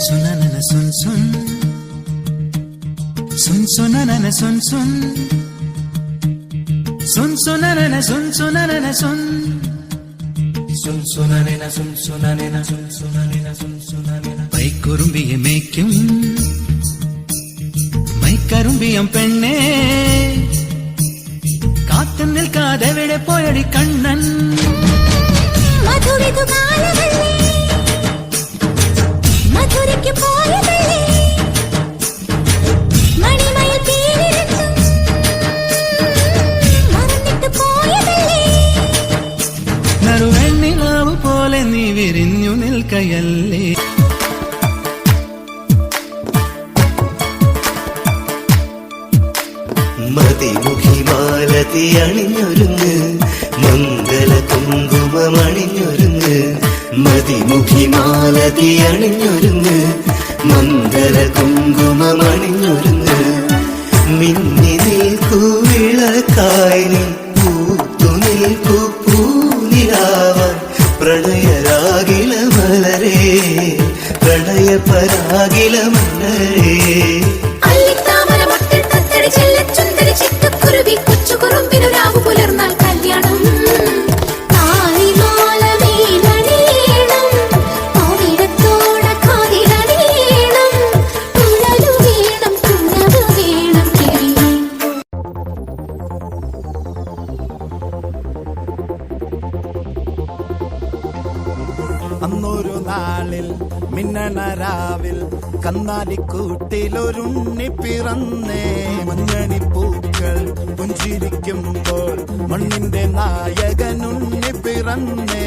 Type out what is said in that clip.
സുനനന സുൻ സുൻ സുൻ സുനനന സുൻ സുൻ സുൻ സുനനന സുൻ സുനനന സുൻ സുൻ സുനനന സുൻ സുനനന സുൻ സുനനന സുൻ സുനനന പൈക്കുറുമ്പിയെ മേയ്ക്കും മൈക്കറുമ്പിയം പെണ്ണേ കാത്തു നിൽക്കാതെവിടെ പോയടി കണ്ണൻ മധുരയ്ക്ക് പോയതല്ലേ മണിമയിൽ തീരിരച്ചും മറന്നിട്ട് പോയതല്ലേ നറുവെണ്ണിലാവ് പോലെ നീ വിരിഞ്ഞു നിൽക്കയല്ലേ മതിമുഖിമാലതി അണിഞ്ഞൊരുങ്ങ് മംഗള കുങ്കുമണിഞ്ഞൊരുങ്ങ് മതിമുഖിമാലതി അണിഞ്ഞൊരുങ്ങ് മംഗള കുങ്കുമണിഞ്ഞൊരുങ്ങ് മിന്നി നിൽക്കൂ വിളക്കായി നീ പൂത്തു നിൽക്കൂ പൂനിലാവാൻ പ്രണയരാഗില മലരേ പ്രണയപരാഗില മലരേ കൊച്ചുകുറുമ്പിനൊരാവു പുലർന്നാൽ കല്യാണം അന്നൊരു നാളിൽ മിന്നണരാവിൽ കന്നാലിക്കൂട്ടിലൊരുണ്ണി പിറന്നേ മഞ്ഞണിപ്പൂക്കൾ പുഞ്ചിരിക്കുമ്പോൾ മണ്ണിന്റെ നായകനുണ്ണി പിറന്നേ